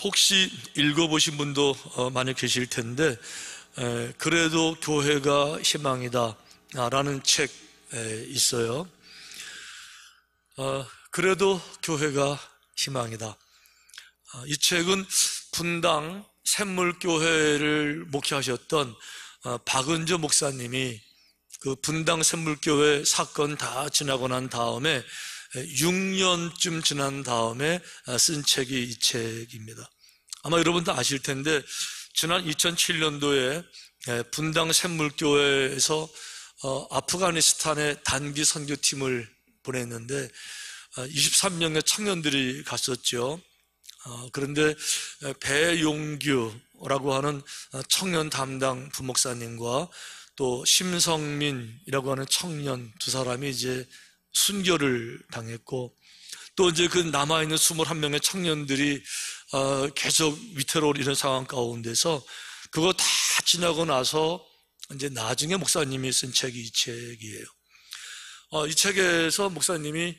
혹시 읽어보신 분도 많이 계실 텐데, 그래도 교회가 희망이다 라는 책 있어요. 그래도 교회가 희망이다. 이 책은 분당 샘물교회를 목회하셨던 박은조 목사님이 그 분당 샘물교회 사건 다 지나고 난 다음에 6년쯤 지난 다음에 쓴 책이 이 책입니다. 아마 여러분도 아실 텐데 지난 2007년도에 분당 샘물교회에서 아프가니스탄에 단기 선교팀을 보냈는데 23명의 청년들이 갔었죠. 그런데 배용규라고 하는 청년 담당 부목사님과 또 심성민이라고 하는 청년 두 사람이 이제 순교를 당했고, 또 이제 그 남아있는 21명의 청년들이 계속 위태로운 이런 상황 가운데서 그거 다 지나고 나서 이제 나중에 목사님이 쓴 책이 이 책이에요. 이 책에서 목사님이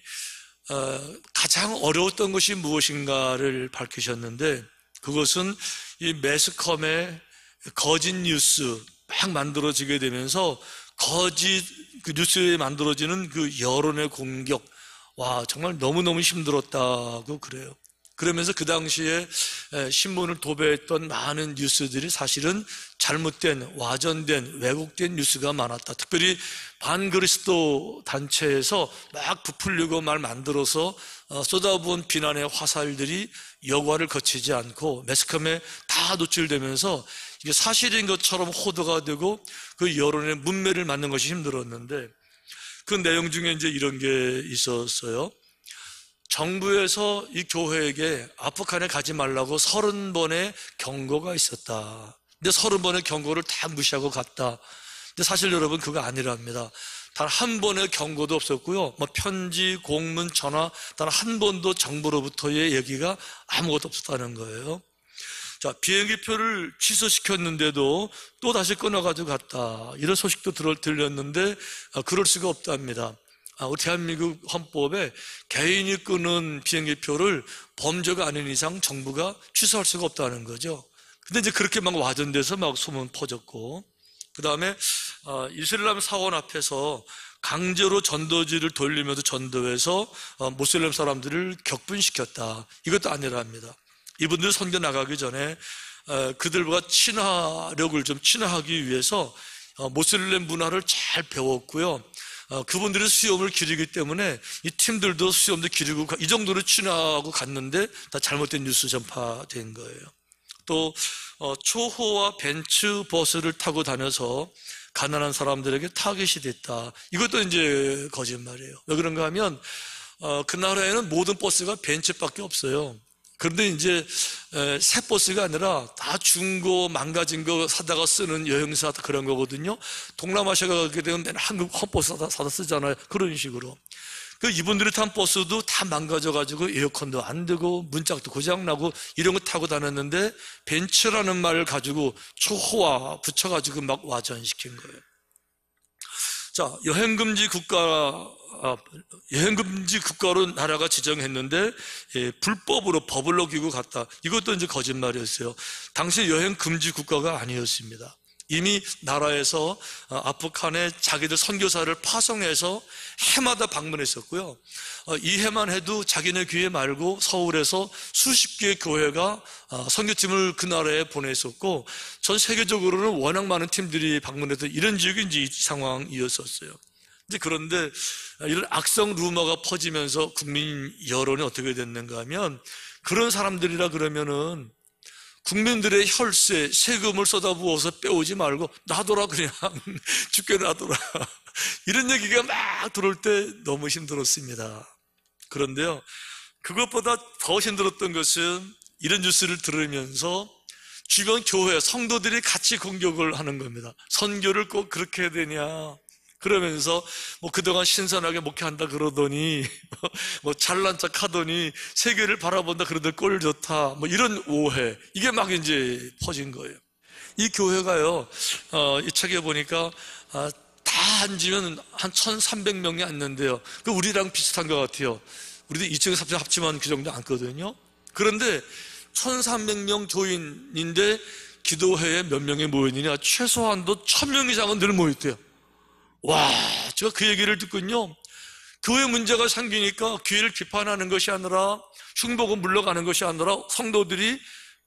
가장 어려웠던 것이 무엇인가를 밝히셨는데, 그것은 이 매스컴의 거짓 뉴스 막 만들어지게 되면서 거짓 그 뉴스에 만들어지는 그 여론의 공격, 와 정말 너무너무 힘들었다고 그래요. 그러면서 그 당시에 신문을 도배했던 많은 뉴스들이 사실은 잘못된, 와전된, 왜곡된 뉴스가 많았다. 특별히 반그리스도 단체에서 막 부풀리고 말 만들어서 쏟아부은 비난의 화살들이 여과를 거치지 않고 매스컴에 다 노출되면서 이게 사실인 것처럼 호도가 되고 그 여론의 문매를 맞는 것이 힘들었는데, 그 내용 중에 이제 이런 게 있었어요. 정부에서 이 교회에게 아프간에 가지 말라고 30번의 경고가 있었다. 근데 30번의 경고를 다 무시하고 갔다. 근데 사실 여러분 그거 아니랍니다. 단 한 번의 경고도 없었고요. 뭐 편지, 공문, 전화 단 한 번도 정부로부터의 얘기가 아무것도 없었다는 거예요. 자, 비행기표를 취소시켰는데도 또 다시 끊어가지고 갔다. 이런 소식도 들렸는데 그럴 수가 없답니다. 우리 대한민국 헌법에 개인이 끊은 비행기표를 범죄가 아닌 이상 정부가 취소할 수가 없다는 거죠. 근데 이제 그렇게 막 와전돼서 막 소문 퍼졌고, 그 다음에 이슬람 사원 앞에서 강제로 전도지를 돌리면서 전도해서 모슬렘 사람들을 격분시켰다. 이것도 아니랍니다. 이분들 선교 나가기 전에 그들과 친화력을 좀 친화하기 위해서 모슬렘 문화를 잘 배웠고요. 그분들이 수염을 기르기 때문에 이 팀들도 수염도 기르고 이 정도로 친화하고 갔는데 다 잘못된 뉴스 전파된 거예요. 또 초호와 벤츠 버스를 타고 다녀서 가난한 사람들에게 타겟이 됐다. 이것도 이제 거짓말이에요. 왜 그런가 하면 그 나라에는 모든 버스가 벤츠밖에 없어요. 그런데 이제 새 버스가 아니라 다 중고 망가진 거 사다가 쓰는 여행사 그런 거거든요. 동남아시아가 가게 되면 맨날 한국 헛버스 사다 쓰잖아요. 그런 식으로. 그 이분들이 탄 버스도 다 망가져가지고 에어컨도 안 되고 문짝도 고장나고 이런 거 타고 다녔는데 벤츠라는 말을 가지고 초호화 붙여가지고 막 와전시킨 거예요. 자, 여행금지 국가로 나라가 지정했는데 불법으로 법을 어기고 갔다. 이것도 이제 거짓말이었어요. 당시 여행금지 국가가 아니었습니다. 이미 나라에서 아프간에 자기들 선교사를 파송해서 해마다 방문했었고요. 이 해만 해도 자기네 교회 말고 서울에서 수십 개의 교회가 선교팀을 그 나라에 보냈었고, 전 세계적으로는 워낙 많은 팀들이 방문해서 이런 지역이 이제 이 상황이었었어요. 이제 그런데 이런 악성 루머가 퍼지면서 국민 여론이 어떻게 됐는가 하면, 그런 사람들이라 그러면은 국민들의 혈세, 세금을 쏟아부어서 빼오지 말고 놔둬라, 그냥 죽게 놔둬라. 이런 얘기가 막 들어올 때 너무 힘들었습니다. 그런데요, 그것보다 더 힘들었던 것은 이런 뉴스를 들으면서 주변 교회, 성도들이 같이 공격을 하는 겁니다. 선교를 꼭 그렇게 해야 되냐. 그러면서 뭐 그동안 신선하게 목회한다 그러더니 뭐 잘난 척 하더니 세계를 바라본다 그러더니 꼴 좋다, 뭐 이런 오해, 이게 막 이제 퍼진 거예요. 이 교회가요, 이 책에 보니까 다 앉으면 한 1,300명이 앉는데요. 그 우리랑 비슷한 것 같아요. 우리도 2층 3층 합치면 그 정도 앉거든요. 그런데 1300명 교인인데 기도회에 몇 명이 모였느냐? 최소한도 1000명 이상은 늘 모였대요. 와, 제가 그 얘기를 듣군요. 교회 문제가 생기니까 교회를 비판하는 것이 아니라 흉보고 물러가는 것이 아니라 성도들이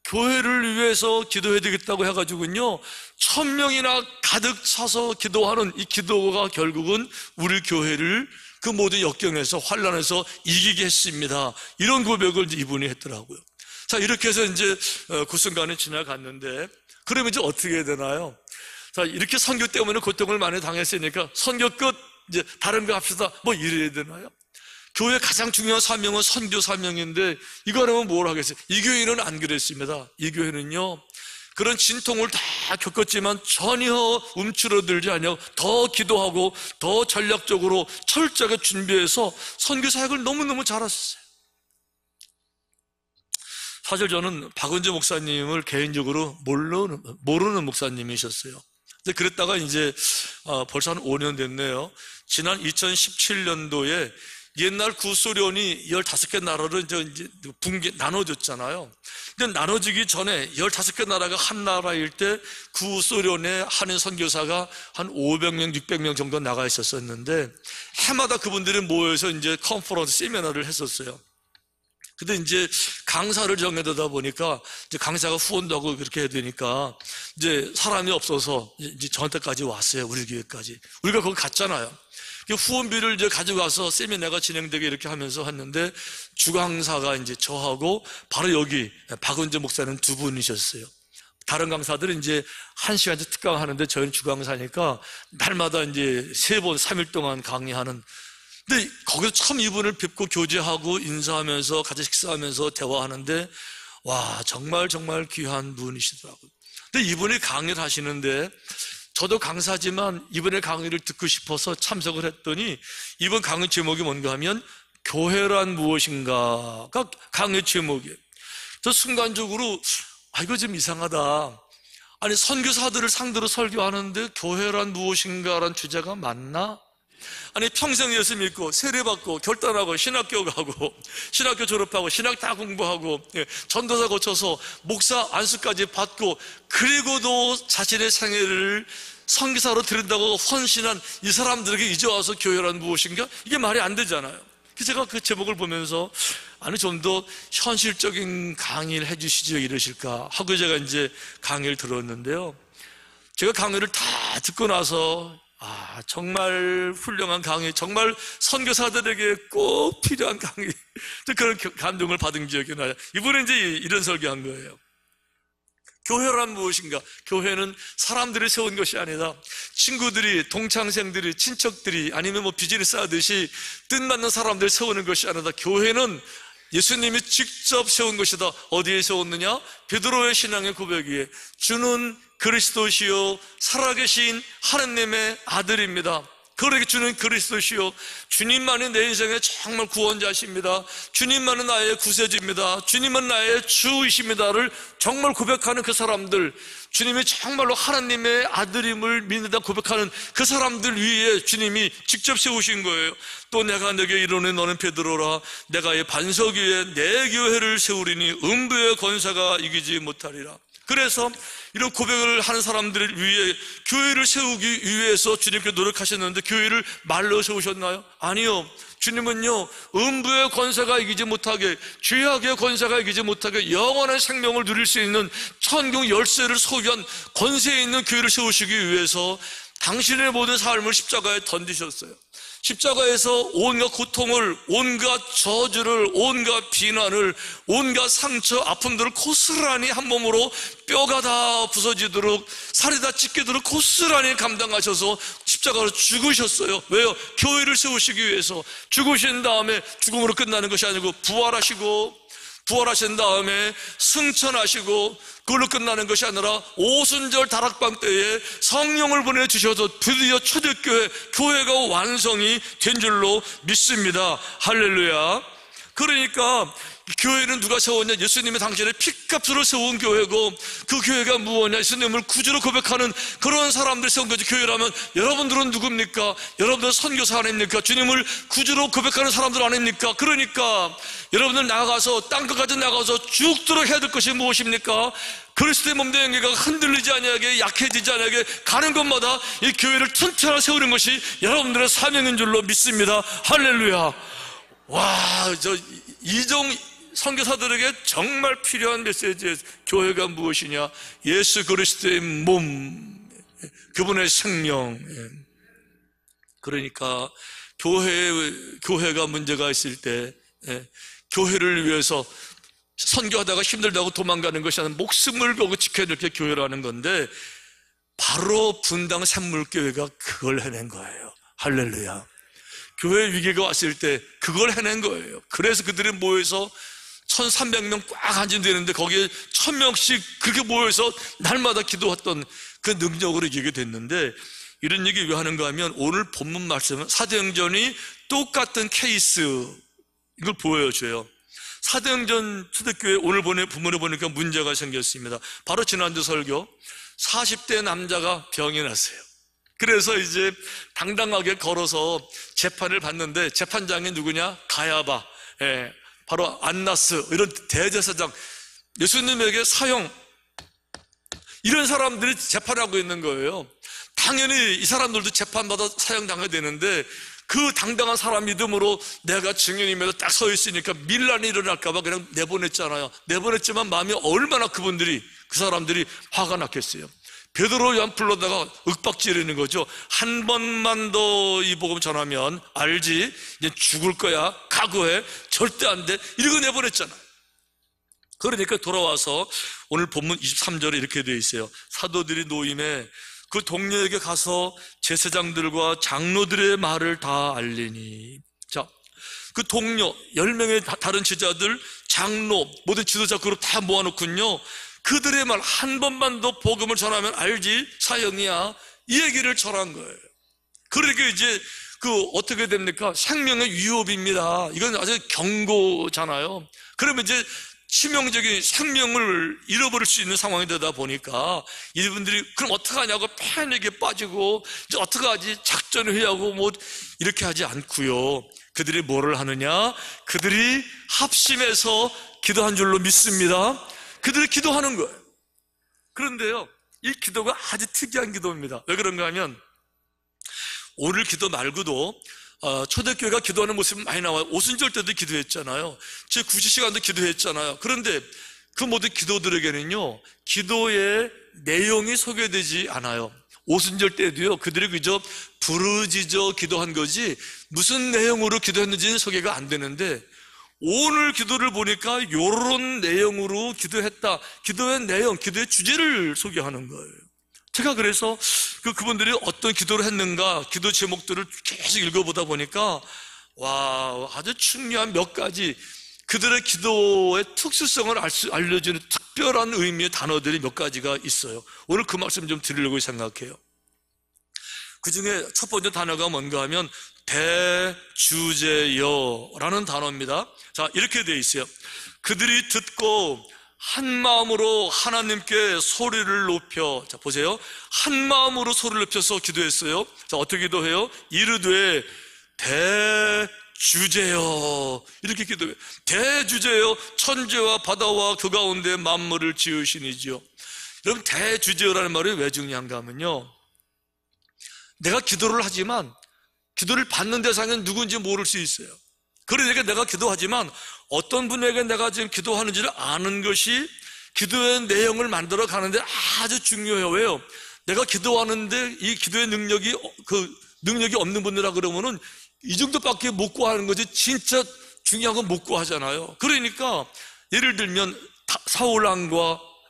교회를 위해서 기도해야 되겠다고 해가지고요 1000명이나 가득 차서 기도하는 이 기도가 결국은 우리 교회를 그 모든 역경에서 환난에서 이기게 했습니다. 이런 고백을 이분이 했더라고요. 자, 이렇게 해서 이제 그 순간이 지나갔는데 그러면 이제 어떻게 해야 되나요? 자, 이렇게 선교 때문에 고통을 많이 당했으니까 선교 끝 이제 다른 거 합시다 뭐 이래야 되나요? 교회 가장 중요한 사명은 선교 사명인데 이거 하면 뭘 하겠어요? 이 교회는 안 그랬습니다. 이 교회는요 그런 진통을 다 겪었지만 전혀 움츠러들지 않냐고 더 기도하고 더 전략적으로 철저하게 준비해서 선교 사역을 너무너무 잘했어요. 사실 저는 박은재 목사님을 개인적으로 모르는 목사님이셨어요. 근데 그랬다가 이제 벌써 한 5년 됐네요. 지난 2017년도에 옛날 구소련이 15개 나라로 이제 나눠졌잖아요. 근데 나눠지기 전에 15개 나라가 한 나라일 때 구소련의 한인 선교사가 한 500명, 600명 정도 나가 있었는데 해마다 그분들이 모여서 이제 컨퍼런스 세미나를 했었어요. 근데 이제 강사를 정해두다 보니까 이제 강사가 후원도 하고 그렇게 해야 되니까 이제 사람이 없어서 이제 저한테까지 왔어요. 우리 교회까지. 우리가 거기 갔잖아요. 후원비를 이제 가져가서 세미나가 진행되게 이렇게 하면서 했는데 주강사가 이제 저하고 바로 여기 박은재 목사는 두 분이셨어요. 다른 강사들은 이제 1시간째 특강 하는데 저희는 주강사니까 날마다 이제 3번, 3일 동안 강의하는. 근데 거기서 처음 이분을 뵙고 교제하고 인사하면서 같이 식사하면서 대화하는데 와, 정말 귀한 분이시더라고요. 근데 이분이 강의를 하시는데 저도 강사지만 이번에 강의를 듣고 싶어서 참석을 했더니 이번 강의 제목이 뭔가 하면 교회란 무엇인가가 강의 제목이에요. 저 순간적으로 이거 좀 이상하다. 아니 선교사들을 상대로 설교하는데 교회란 무엇인가라는 주제가 맞나? 아니 평생 예수 믿고 세례받고 결단하고 신학교 가고 신학교 졸업하고 신학 다 공부하고 전도사 거쳐서 목사 안수까지 받고 그리고도 자신의 생애를 선교사로 드린다고 헌신한 이 사람들에게 이제 와서 교회란 무엇인가? 이게 말이 안 되잖아요. 그래서 제가 그 제목을 보면서 아니 좀 더 현실적인 강의를 해주시죠 이러실까 하고 제가 이제 강의를 들었는데요. 제가 강의를 다 듣고 나서 정말 훌륭한 강의, 정말 선교사들에게 꼭 필요한 강의, 그런 감동을 받은 기억이 나요. 이번에 이제 이런 설교한 거예요. 교회란 무엇인가? 교회는 사람들이 세운 것이 아니라 친구들이, 동창생들이, 친척들이 아니면 뭐 비즈니스 하듯이 뜻맞는 사람들이 세우는 것이 아니라 교회는 예수님이 직접 세운 것이다. 어디에 세웠느냐? 베드로의 신앙의 고백이에 주는 그리스도시요 살아계신 하느님의 아들입니다. 그러게 주는 그리스도시요 주님만이 내 인생의 정말 구원자십니다. 주님만은 나의 구세주입니다. 주님은 나의 주이십니다를 정말 고백하는 그 사람들, 주님이 정말로 하나님의 아들임을 믿는다 고백하는 그 사람들 위에 주님이 직접 세우신 거예요. 또 내가 너에게 이르노니 너는 베드로라 내가 이 반석 위에 내 교회를 세우리니 음부의 권세가 이기지 못하리라. 그래서 이런 고백을 하는 사람들을 위해 교회를 세우기 위해서 주님께 노력하셨는데 교회를 말로 세우셨나요? 아니요. 주님은요 음부의 권세가 이기지 못하게, 죄악의 권세가 이기지 못하게 영원한 생명을 누릴 수 있는 천국 열쇠를 소유한 권세 있는 교회를 세우시기 위해서 당신의 모든 삶을 십자가에 던지셨어요. 십자가에서 온갖 고통을, 온갖 저주를, 온갖 비난을, 온갖 상처, 아픔들을 고스란히 한 몸으로 뼈가 다 부서지도록 살이 다 찢기도록 고스란히 감당하셔서 십자가로 죽으셨어요. 왜요? 교회를 세우시기 위해서. 죽으신 다음에 죽음으로 끝나는 것이 아니고 부활하신 다음에 승천하시고 그걸로 끝나는 것이 아니라 오순절 다락방 때에 성령을 보내주셔서 드디어 초대교회, 교회가 완성이 된 줄로 믿습니다. 할렐루야. 그러니까 교회는 누가 세웠냐? 예수님이 당신의 피값으로 세운 교회고, 그 교회가 무엇이냐? 예수님을 구주로 고백하는 그런 사람들이 세운 거지. 교회라면 여러분들은 누굽니까? 여러분들은 선교사 아닙니까? 주님을 구주로 고백하는 사람들 아닙니까? 그러니까 여러분들 나가서 땅끝까지 나가서 죽도록 해야 될 것이 무엇입니까? 그리스도의 몸된 영계가 흔들리지 아니하게, 약해지지 아니하게 가는 곳마다 이 교회를 튼튼하게 세우는 것이 여러분들의 사명인 줄로 믿습니다. 할렐루야. 와, 저 이종 선교사들에게 정말 필요한 메시지예요. 교회가 무엇이냐? 예수 그리스도의 몸, 그분의 생명. 그러니까 교회가 문제가 있을 때, 교회를 위해서 선교하다가 힘들다고 도망가는 것이 아니라 목숨을 걸고 지켜야 될 게 교회라는 건데, 바로 분당 샘물교회가 그걸 해낸 거예요. 할렐루야. 교회 위기가 왔을 때 그걸 해낸 거예요. 그래서 그들이 모여서 1300명 꽉 앉은되는데 거기에 1000명씩 그렇게 모여서 날마다 기도했던 그 능력으로 이기게 됐는데, 이런 얘기 왜 하는가 하면 오늘 본문 말씀은 사도행전이 똑같은 케이스, 이걸 보여줘요. 사도행전 초대교회 오늘 본문에 보니까 문제가 생겼습니다. 바로 지난주 설교, 40대 남자가 병이 났어요. 그래서 이제 당당하게 걸어서 재판을 받는데, 재판장이 누구냐? 가야바, 바로 안나스, 이런 대제사장, 예수님에게 사형, 이런 사람들이 재판하고 있는 거예요. 당연히 이 사람들도 재판받아 사형당해야 되는데, 그 당당한 사람 믿음으로 내가 증인임에도 딱 서 있으니까 밀란이 일어날까봐 그냥 내보냈잖아요. 내보냈지만 마음이 얼마나 그 사람들이 화가 났겠어요. 베드로 요한 불러다가 윽박지르는 거죠. 한 번만 더 이 복음 전하면 알지, 이제 죽을 거야, 각오해, 절대 안 돼, 이러고 내보냈잖아요. 그러니까 돌아와서 오늘 본문 23절에 이렇게 되어 있어요. 사도들이 노임에 그 동료에게 가서 제사장들과 장로들의 말을 다 알리니. 자, 그 동료 10명의 다른 제자들, 장로, 모든 지도자 그룹 다 모아놓군요. 그들의 말, 한 번만 더 복음을 전하면 알지, 사형이야, 이 얘기를 전한 거예요. 그러니까 이제 어떻게 됩니까? 생명의 위협입니다. 이건 아주 경고잖아요. 그러면 이제 치명적인 생명을 잃어버릴 수 있는 상황이 되다 보니까 이분들이 그럼 어떡하냐고 패닉에 빠지고, 이제 어떡하지, 작전을 해야 하고 뭐 이렇게 하지 않고요. 그들이 뭐를 하느냐? 그들이 합심해서 기도한 줄로 믿습니다. 그들이 기도하는 거예요. 그런데요, 이 기도가 아주 특이한 기도입니다. 왜 그런가 하면 오늘 기도 말고도 초대교회가 기도하는 모습이 많이 나와요. 오순절 때도 기도했잖아요. 제 구시 시간도 기도했잖아요. 그런데 그 모든 기도들에게는요, 기도의 내용이 소개되지 않아요. 오순절 때도요, 그들이 그저 부르짖어 기도한 거지 무슨 내용으로 기도했는지는 소개가 안 되는데, 오늘 기도를 보니까 이런 내용으로 기도했다, 기도의 내용, 기도의 주제를 소개하는 거예요. 제가 그래서 그분들이 어떤 기도를 했는가, 기도 제목들을 계속 읽어보다 보니까 와, 아주 중요한 몇 가지 그들의 기도의 특수성을 알려주는 특별한 의미의 단어들이 몇 가지가 있어요. 오늘 그 말씀 좀 드리려고 생각해요. 그 중에 첫 번째 단어가 뭔가 하면 대주제여라는 단어입니다. 자, 이렇게 되어 있어요. 그들이 듣고 한 마음으로 하나님께 소리를 높여, 자 보세요, 한 마음으로 소리를 높여서 기도했어요. 자, 어떻게 기도해요? 이르되 대주제여, 이렇게 기도해요. 대주제여, 천지와 바다와 그 가운데 만물을 지으시니지요. 여러분, 대주제여라는 말이 왜 중요한가 하면요, 내가 기도를 하지만 기도를 받는 대상은 누군지 모를 수 있어요. 그러니까 내가 기도하지만 어떤 분에게 내가 지금 기도하는지를 아는 것이 기도의 내용을 만들어 가는데 아주 중요해요. 왜요? 내가 기도하는데 이 기도의 능력이 없는 분이라 그러면은 이 정도밖에 못 구하는 거지, 진짜 중요한 건 못 구하잖아요. 그러니까 예를 들면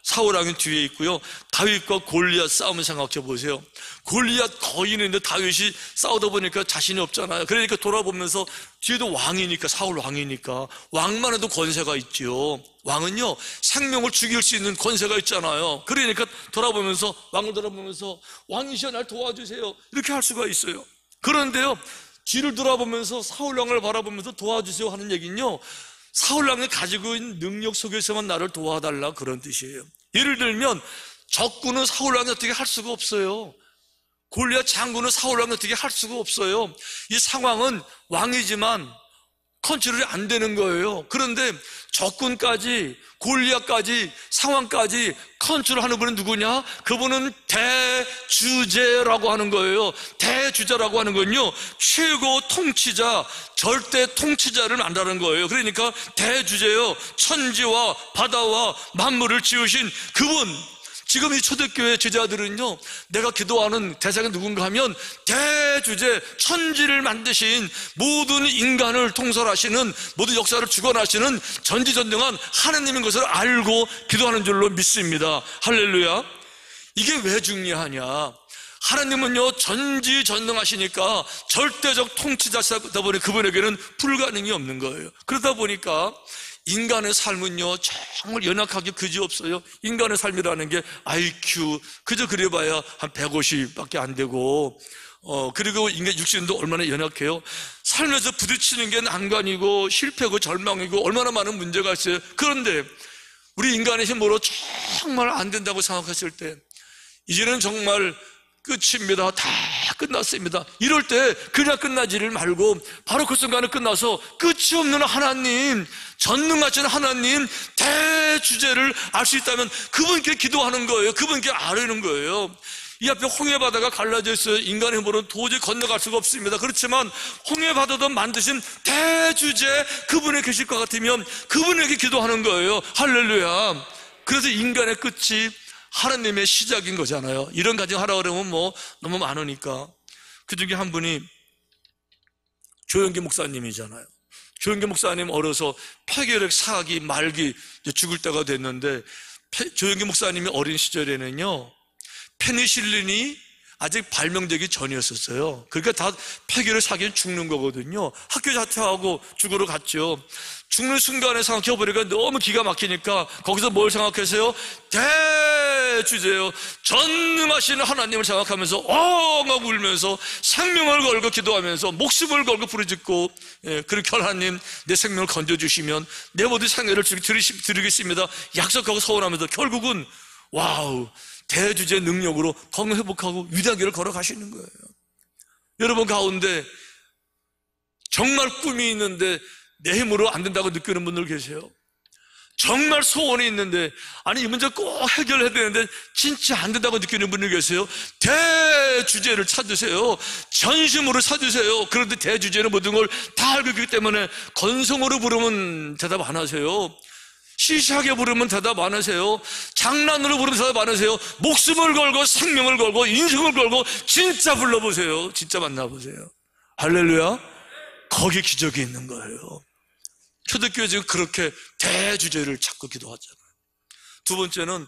사울왕이 뒤에 있고요, 다윗과 골리앗 싸움을 생각해 보세요. 골리앗 거인인데 다윗이 싸우다 보니까 자신이 없잖아요. 그러니까 돌아보면서 뒤에도 왕이니까, 사울 왕이니까, 왕만 해도 권세가 있죠. 왕은요, 생명을 죽일 수 있는 권세가 있잖아요. 그러니까 왕을 돌아보면서 왕이시여 날 도와주세요, 이렇게 할 수가 있어요. 그런데요, 뒤를 돌아보면서 사울 왕을 바라보면서 도와주세요 하는 얘기는요, 사울왕이 가지고 있는 능력 속에서만 나를 도와달라, 그런 뜻이에요. 예를 들면 적군은 사울왕이 어떻게 할 수가 없어요. 골리앗 장군은 사울왕이 어떻게 할 수가 없어요. 이 상황은 왕이지만 컨트롤이 안 되는 거예요. 그런데 적군까지, 골리앗까지, 상황까지 컨트롤하는 분은 누구냐? 그분은 대주제라고 하는 거예요. 대주자라고 하는 건요, 최고 통치자, 절대 통치자를 말하는 거예요. 그러니까 대주제요, 천지와 바다와 만물을 지으신 그분. 지금 이 초대교회 제자들은요, 내가 기도하는 대상이 누군가 하면 대주제, 천지를 만드신, 모든 인간을 통솔하시는, 모든 역사를 주관하시는 전지전능한 하나님인 것을 알고 기도하는 줄로 믿습니다. 할렐루야. 이게 왜 중요하냐? 하나님은요, 전지전능하시니까 절대적 통치자시다 보니 그분에게는 불가능이 없는 거예요. 그러다 보니까 인간의 삶은요, 정말 연약하게 그지없어요. 인간의 삶이라는 게 IQ 그저 그래봐야 한 150밖에 안 되고, 그리고 인간 육신도 얼마나 연약해요. 살면서 부딪히는 게 난관이고 실패고 절망이고 얼마나 많은 문제가 있어요. 그런데 우리 인간의 힘으로 정말 안 된다고 생각했을 때, 이제는 정말 끝입니다, 다 끝났습니다, 이럴 때 그냥 끝나지를 말고 바로 그 순간에 끝나서 끝이 없는 하나님, 전능하신 하나님, 대주제를 알 수 있다면 그분께 기도하는 거예요. 그분께 아뢰는 거예요. 이 앞에 홍해바다가 갈라져 있어요. 인간의 힘으로는 도저히 건너갈 수가 없습니다. 그렇지만 홍해바다도 만드신 대주제, 그분에 계실 것 같으면 그분에게 기도하는 거예요. 할렐루야. 그래서 인간의 끝이 하나님의 시작인 거잖아요. 이런 가정 하라 그러면 뭐 너무 많으니까. 그 중에 한 분이 조영기 목사님이잖아요. 조영기 목사님 어려서 폐결핵 사기 말기 죽을 때가 됐는데, 조영기 목사님이 어린 시절에는요, 페니실린이 아직 발명되기 전이었었어요. 그러니까 다 폐결핵 사기는 죽는 거거든요. 학교 자퇴하고 죽으러 갔죠. 죽는 순간에 생각해보니까 너무 기가 막히니까 거기서 뭘 생각했어요? 대주제요, 전능하신 하나님을 생각하면서 엉엉 울면서 생명을 걸고 기도하면서 목숨을 걸고 부르짖고, 그렇게 하나님 내 생명을 건져주시면 내 모든 생애를 드리겠습니다 약속하고 서원하면서 결국은 와우, 대주제 능력으로 건강 회복하고 위대한 길을 걸어가시는 거예요. 여러분 가운데 정말 꿈이 있는데 내 힘으로 안 된다고 느끼는 분들 계세요? 정말 소원이 있는데, 아니 이 문제 꼭 해결해야 되는데 진짜 안 된다고 느끼는 분들 계세요? 대주제를 찾으세요. 전심으로 찾으세요. 그런데 대주제는 모든 걸 다 알고 있기 때문에 건성으로 부르면 대답 안 하세요. 시시하게 부르면 대답 안 하세요. 장난으로 부르면 대답 안 하세요. 목숨을 걸고 생명을 걸고 인생을 걸고 진짜 불러보세요. 진짜 만나보세요. 할렐루야. 거기 기적이 있는 거예요. 초대교회 지금 그렇게 대주제를 찾고 기도하잖아요. 두 번째는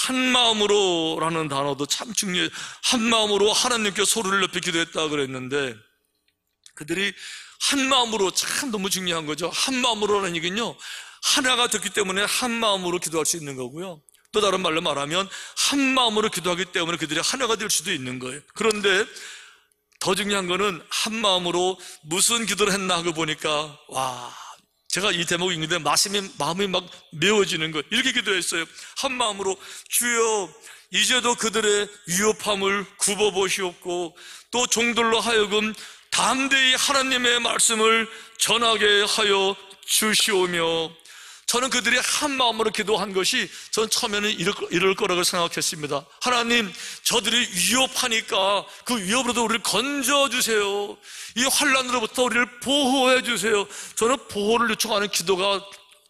한마음으로라는 단어도 참 중요해요. 한마음으로 하나님께 소리를 높여 기도했다 그랬는데, 그들이 한마음으로, 참 너무 중요한 거죠. 한마음으로라는 얘기는요, 하나가 됐기 때문에 한마음으로 기도할 수 있는 거고요, 또 다른 말로 말하면 한마음으로 기도하기 때문에 그들이 하나가 될 수도 있는 거예요. 그런데 더 중요한 거는 한마음으로 무슨 기도를 했나 하고 보니까, 와, 제가 이 대목을 읽는데 마음이 막 메워지는 거예요. 이렇게 기도했어요. 한마음으로, 주여 이제도 그들의 위협함을 굽어보시옵고 또 종들로 하여금 담대히 하나님의 말씀을 전하게 하여 주시오며. 저는 그들이 한 마음으로 기도한 것이, 전 처음에는 이럴 거라고 생각했습니다. 하나님, 저들이 위협하니까 그 위협으로부터 우리를 건져주세요. 이 환난으로부터 우리를 보호해 주세요. 저는 보호를 요청하는 기도가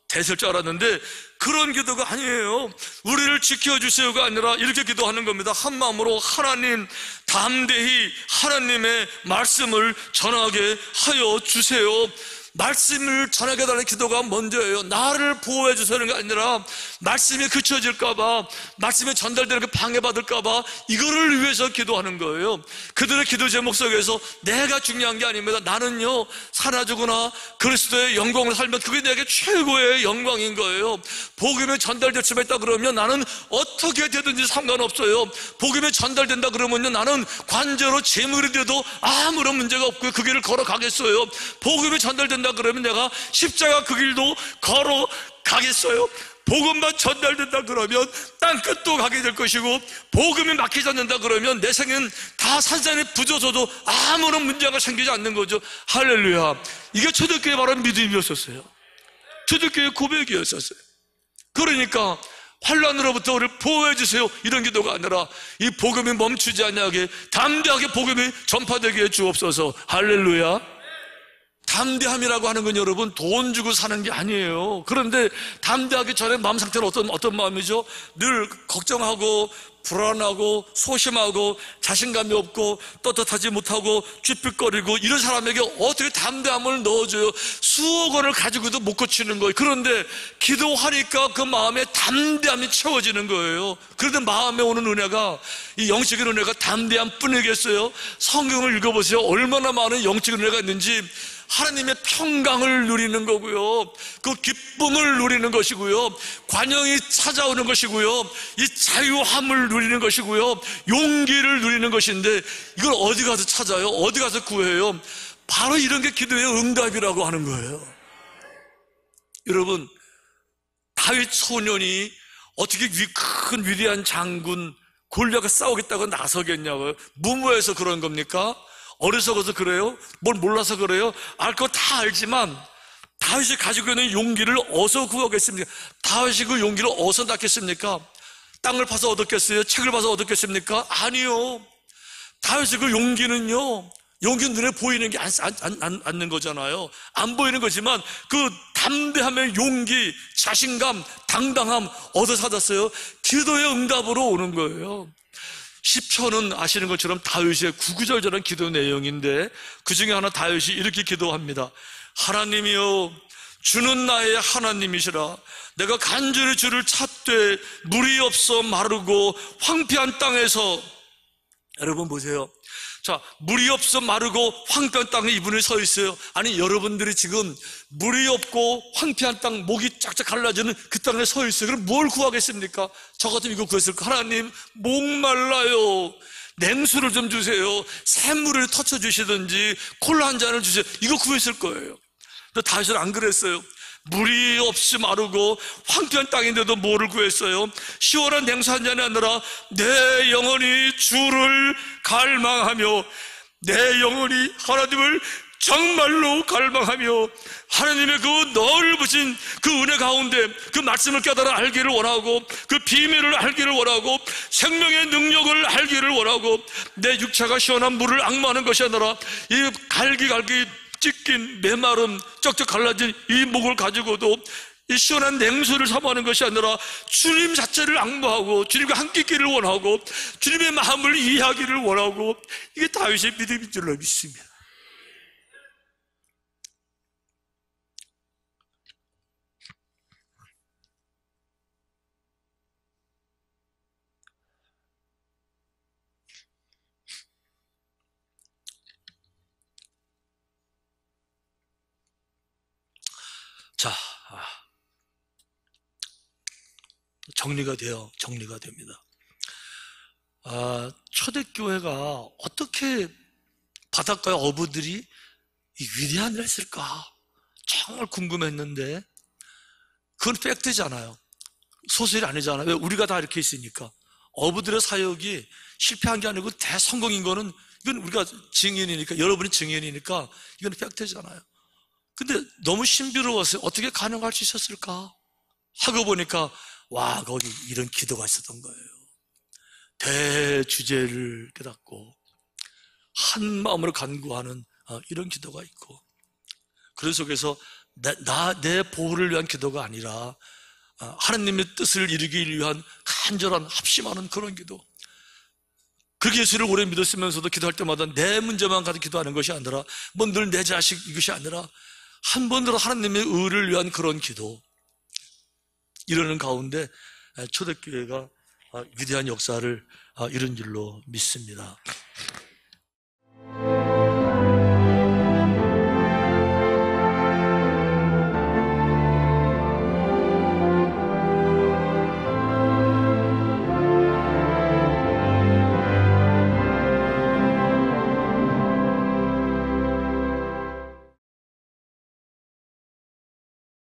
됐을 줄 알았는데 그런 기도가 아니에요. 우리를 지켜주세요가 아니라 이렇게 기도하는 겁니다. 한 마음으로, 하나님, 담대히 하나님의 말씀을 전하게 하여 주세요. 말씀을 전하게 달라는 기도가 먼저예요. 나를 보호해 주시는 게 아니라 말씀이 그쳐질까봐, 말씀이 전달되는 게 방해받을까봐 이거를 위해서 기도하는 거예요. 그들의 기도 제목 속에서 내가 중요한 게 아닙니다. 나는요, 살아주거나 그리스도의 영광을 살면 그게 내게 최고의 영광인 거예요. 복음이 전달될 수만 있다 그러면 나는 어떻게 되든지 상관없어요. 복음이 전달된다 그러면요, 나는 관제로 재물이 돼도 아무런 문제가 없고요, 그 길을 걸어가겠어요. 복음이 전달된다 전달된다 그러면 내가 십자가 그 길도 걸어가겠어요? 복음만 전달된다 그러면 땅끝도 가게 될 것이고, 복음이 막히지 않는다 그러면 내 생은 다 산산에 부서져도 아무런 문제가 생기지 않는 거죠. 할렐루야. 이게 초대교회 바로 믿음이었었어요. 초대교회 고백이었었어요. 그러니까 환난으로부터 우리를 보호해 주세요, 이런 기도가 아니라 이 복음이 멈추지 않게 담대하게 복음이 전파되게 해 주옵소서. 할렐루야. 담대함이라고 하는 건 여러분 돈 주고 사는 게 아니에요. 그런데 담대하기 전에 마음 상태는 어떤 마음이죠? 늘 걱정하고 불안하고 소심하고 자신감이 없고 떳떳하지 못하고 쥐pit거리고 이런 사람에게 어떻게 담대함을 넣어줘요? 수억 원을 가지고도 못 고치는 거예요. 그런데 기도하니까 그 마음에 담대함이 채워지는 거예요. 그런데 마음에 오는 은혜가, 이 영적인 은혜가 담대함 뿐이겠어요? 성경을 읽어보세요. 얼마나 많은 영적인 은혜가 있는지. 하나님의 평강을 누리는 거고요, 그 기쁨을 누리는 것이고요, 관용이 찾아오는 것이고요, 이 자유함을 누리는 것이고요, 용기를 누리는 것인데, 이걸 어디 가서 찾아요? 어디 가서 구해요? 바로 이런 게 기도의 응답이라고 하는 거예요. 여러분, 다윗 소년이 어떻게 큰 위대한 장군 골리앗과 싸우겠다고 나서겠냐고요? 무모해서 그런 겁니까? 어리석어서 그래요? 뭘 몰라서 그래요? 알 거 다 알지만 다윗이 가지고 있는 용기를 어디서 구하겠습니까? 다윗이 그 용기를 어디서 낳겠습니까? 땅을 파서 얻었겠어요? 책을 봐서 얻었겠습니까? 아니요. 다윗의 그 용기는요, 용기는 눈에 보이는 게 않는 거잖아요. 안 보이는 거지만 그 담대함의 용기, 자신감, 당당함 어디서 찾았어요? 기도의 응답으로 오는 거예요. 시편은 아시는 것처럼 다윗의 구구절절한 기도 내용인데, 그 중에 하나 다윗이 이렇게 기도합니다. 하나님이여, 주는 나의 하나님이시라. 내가 간절히 주를 찾되 물이 없어 마르고 황폐한 땅에서. 여러분 보세요. 자, 물이 없어 마르고 황폐한 땅에 이분이 서 있어요. 아니, 여러분들이 지금 물이 없고 황폐한 땅, 목이 쫙쫙 갈라지는 그 땅에 서 있어요. 그럼 뭘 구하겠습니까? 저 같으면 이거 구했을 거. 하나님, 목말라요, 냉수를 좀 주세요. 샘물을 터쳐주시든지 콜라 한 잔을 주세요. 이거 구했을 거예요. 근데 다윗은 안 그랬어요. 물이 없이 마르고 황폐한 땅인데도 뭐를 구했어요? 시원한 냉수 한 잔이 아니라 내 영혼이 주를 갈망하며, 내 영혼이 하나님을 정말로 갈망하며 하나님의 그 넓으신 그 은혜 가운데 그 말씀을 깨달아 알기를 원하고, 그 비밀을 알기를 원하고, 생명의 능력을 알기를 원하고, 내 육체가 시원한 물을 앙모하는 것이 아니라 이 갈기 찢긴 메마른 쩍쩍 갈라진 이 목을 가지고도 이 시원한 냉수를 사모하는 것이 아니라 주님 자체를 앙모하고 주님과 함께 있기를 원하고 주님의 마음을 이해하기를 원하고, 이게 다윗의 믿음인 줄로 믿습니다. 자, 정리가 됩니다. 초대교회가 어떻게 바닷가의 어부들이 이 위대한 일을 했을까 정말 궁금했는데, 그건 팩트잖아요. 소설이 아니잖아요. 왜? 우리가 다 이렇게 있으니까. 어부들의 사역이 실패한 게 아니고 대성공인 거는, 이건 우리가 증인이니까, 여러분이 증인이니까 이건 팩트잖아요. 근데 너무 신비로웠어요. 어떻게 가능할 수 있었을까 하고 보니까, 와, 거기 이런 기도가 있었던 거예요. 대주제를 깨닫고 한 마음으로 간구하는 이런 기도가 있고, 그런 속에서 내 보호를 위한 기도가 아니라 하나님의 뜻을 이루기 위한 간절한 합심하는 그런 기도. 그 예수를 오래 믿었으면서도 기도할 때마다 내 문제만 가지고 기도하는 것이 아니라, 뭐 늘 내 자식 이것이 아니라 한 번으로 하나님의 의를 위한 그런 기도, 이러는 가운데 초대교회가 위대한 역사를 이룬 줄로 믿습니다.